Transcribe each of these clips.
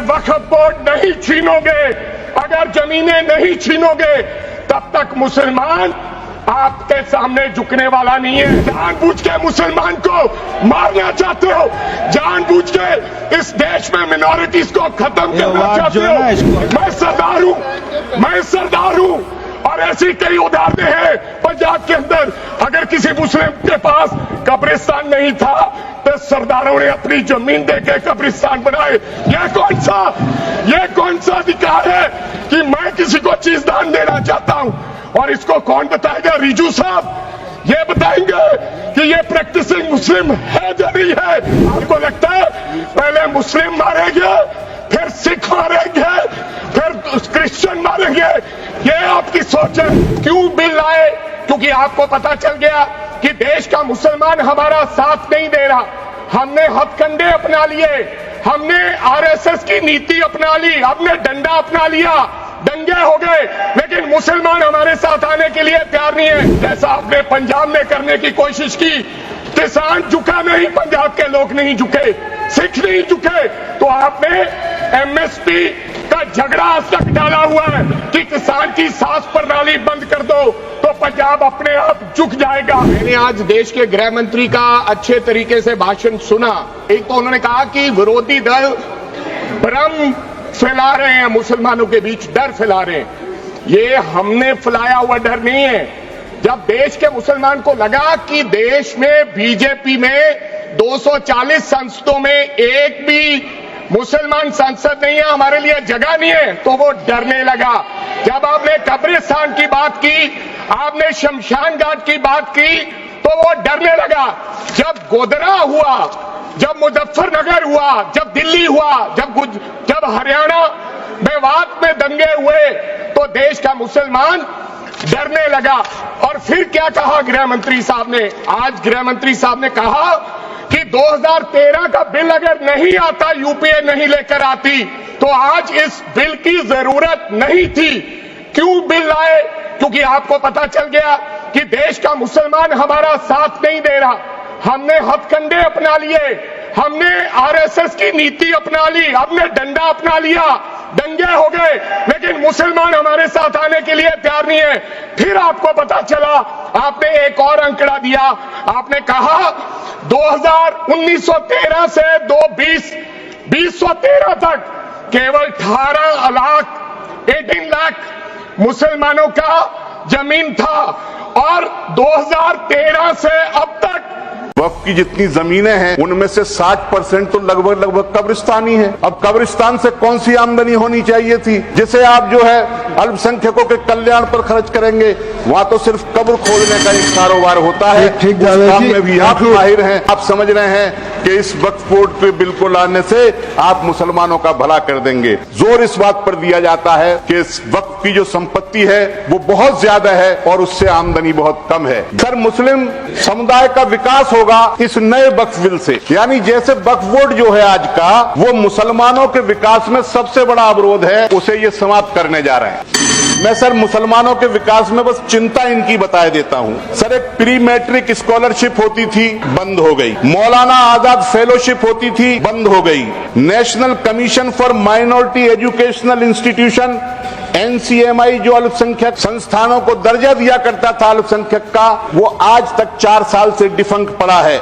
वक्फ board नहीं छीनोगे, अगर जमीनें नहीं छीनोगे, तब तक मुसलमान आपके सामने झुकने वाला नहीं है। जानबूझ के मुसलमान को मारना चाहते हो, जानबूझ के इस देश में मिनॉरिटीज को खत्म करना चाहते हो। मैं सरदार हूं और ऐसी कई उदाहरणें हैं पंजाब के अंदर। अगर किसी मुस्लिम के पास कब्रिस्तान नहीं था तो सरदारों ने अपनी जमीन देके कब्रिस्तान बनाए। ये कौन सा अधिकार है कि मैं किसी को चीज दान देना चाहता हूं? और इसको कौन बताएगा? रिजू साहब ये बताएंगे कि ये प्रैक्टिसिंग मुस्लिम है या नहीं है। आपको लगता है पहले मुस्लिम मारेंगे, फिर सिख मारेंगे, फिर क्रिश्चियन मारेंगे? ये आपकी सोच है। क्यों बिल लाए? क्योंकि आपको पता चल गया कि देश का मुसलमान हमारा साथ नहीं दे रहा। हमने हथकंडे अपना लिए, हमने आरएसएस की नीति अपना ली, हमने डंडा अपना लिया, दंगे हो गए, लेकिन मुसलमान हमारे साथ आने के लिए तैयार नहीं है। जैसा आपने पंजाब में करने की कोशिश की, किसान झुका नहीं, पंजाब के लोग नहीं झुके, सिख नहीं झुके, तो आपने एमएसपी का झगड़ा आज तक डाला हुआ है कि किसान की सांस प्रणाली बंद कर दो तो पंजाब अपने आप झुक जाएगा। मैंने आज देश के गृह मंत्री का अच्छे तरीके से भाषण सुना। एक तो उन्होंने कहा कि विरोधी दल भ्रम फैला रहे हैं, मुसलमानों के बीच डर फैला रहे हैं। ये हमने फैलाया हुआ डर नहीं है। जब देश के मुसलमान को लगा कि देश में बीजेपी में 240 संसदों में एक भी मुसलमान सांसद नहीं है, हमारे लिए जगह नहीं है, तो वो डरने लगा। जब आपने कब्रिस्तान की बात की, आपने शमशान घाट की बात की, तो वो डरने लगा। जब गोधरा हुआ, जब मुजफ्फरनगर हुआ, जब दिल्ली हुआ, जब हरियाणा मेवात में दंगे हुए, तो देश का मुसलमान डरने लगा। और फिर क्या कहा गृह मंत्री साहब ने? आज गृह मंत्री साहब ने कहा कि 2013 का बिल अगर नहीं आता, यूपीए नहीं लेकर आती, तो आज इस बिल की जरूरत नहीं थी। क्यों बिल लाए? क्योंकि आपको पता चल गया कि देश का मुसलमान हमारा साथ नहीं दे रहा। हमने हथकंडे अपना लिए, हमने आरएसएस की नीति अपना ली, हमने डंडा अपना लिया, दंगे हो गए, लेकिन मुसलमान हमारे साथ आने के लिए तैयार नहीं है। फिर आपको पता चला, आपने एक और आंकड़ा दिया, आपने कहा 1913 से 2013 तक केवल 18 लाख मुसलमानों का जमीन था, और 2013 से अब तक वक्फ की जितनी जमीनें हैं उनमें से 60% तो लगभग कब्रिस्तानी है। अब कब्रिस्तान से कौन सी आमदनी होनी चाहिए थी जिसे आप जो है अल्पसंख्यकों के कल्याण पर खर्च करेंगे? वहां तो सिर्फ कब्र खोदने का एक कारोबार होता है। उस काम में भी आप माहिर हैं। आप समझ रहे हैं कि इस वक्फ बोर्ड पे बिल को लाने से आप मुसलमानों का भला कर देंगे। जोर इस बात पर दिया जाता है कि इस वक्फ की जो संपत्ति है वो बहुत ज्यादा है और उससे आमदनी बहुत कम है। सर, मुस्लिम समुदाय का विकास होगा इस नए वक्फ बिल से। यानी जैसे वक्फ बोर्ड जो है आज का, वो मुसलमानों के विकास में सबसे बड़ा अवरोध है, उसे ये समाप्त करने जा रहे हैं। मैं सर मुसलमानों के विकास में बस चिंता इनकी बता देता हूं। सर, एक प्री मैट्रिक स्कॉलरशिप होती थी, बंद हो गई। मौलाना आजाद फेलोशिप होती थी, बंद हो गई। National commission for minority educational institution NCMI जो अल्पसंख्यक संस्थानों को दर्जा दिया करता था अल्पसंख्यक का, वो आज तक 4 साल से डिफंक्ट पड़ा है।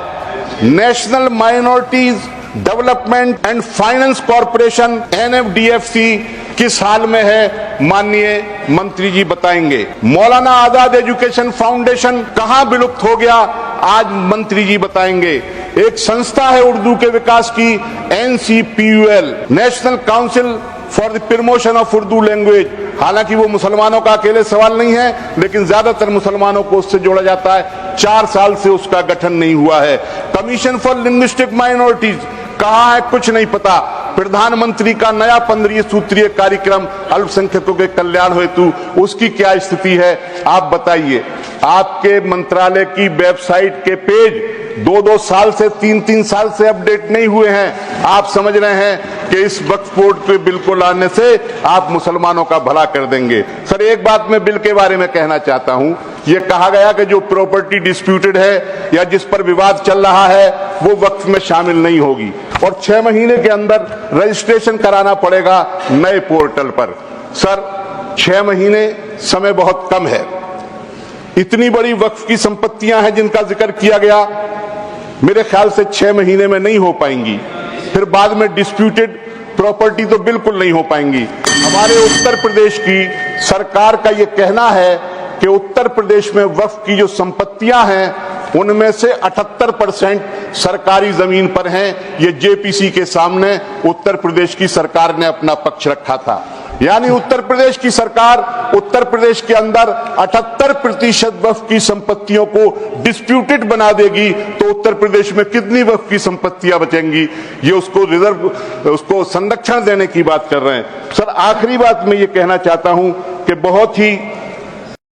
National minorities development and finance corporation NFDFC किस हाल में है, माननीय मंत्री जी बताएंगे। मौलाना आजाद एजुकेशन फाउंडेशन कहां विलुप्त हो गया, आज मंत्री जी बताएंगे। एक संस्था है उर्दू के विकास की, NCPUL, national council for the promotion of Urdu language. हालांकि वो मुसलमानों का अकेले सवाल नहीं है, लेकिन ज्यादातर मुसलमानों को उससे जोड़ा जाता है। 4 साल से उसका गठन नहीं हुआ है। कमीशन फॉर लिंग्विस्टिक माइनॉरिटीज कहां है, कुछ नहीं पता। प्रधानमंत्री का नया 15 सूत्रीय कार्यक्रम अल्पसंख्यकों के कल्याण हेतु, उसकी क्या स्थिति है, आप बताइए। आपके मंत्रालय की वेबसाइट के पेज 2-2 साल से 3-3 साल से अपडेट नहीं हुए हैं। आप समझ रहे हैं कि इस वक्फ बोर्ड पे बिल को लाने से आप मुसलमानों का भला कर देंगे। सर, एक बात मैं बिल के बारे में कहना चाहता हूं, ये कहा गया कि जो प्रॉपर्टी डिस्प्यूटेड है या जिस पर विवाद चल रहा है वो वक्फ में शामिल नहीं होगी और 6 महीने के अंदर रजिस्ट्रेशन कराना पड़ेगा नए पोर्टल पर। सर, 6 महीने समय बहुत कम है। इतनी बड़ी वक्फ की संपत्तियां हैं जिनका जिक्र किया गया, मेरे ख्याल से 6 महीने में नहीं हो पाएंगी। फिर बाद में डिस्प्यूटेड प्रॉपर्टी तो बिल्कुल नहीं हो पाएंगी। हमारे उत्तर प्रदेश की सरकार का यह कहना है कि उत्तर प्रदेश में वक्फ की जो संपत्तियां हैं उनमें से 78% सरकारी जमीन पर हैं। ये जेपीसी के सामने उत्तर प्रदेश की सरकार ने अपना पक्ष रखा था। यानी उत्तर प्रदेश की सरकार उत्तर प्रदेश के अंदर 78% वक्फ की संपत्तियों को डिस्प्यूटेड बना देगी तो उत्तर प्रदेश में कितनी वक्फ की संपत्तियां बचेंगी? ये उसको संरक्षण देने की बात कर रहे हैं। सर, आखिरी बात मैं ये कहना चाहता हूं कि बहुत ही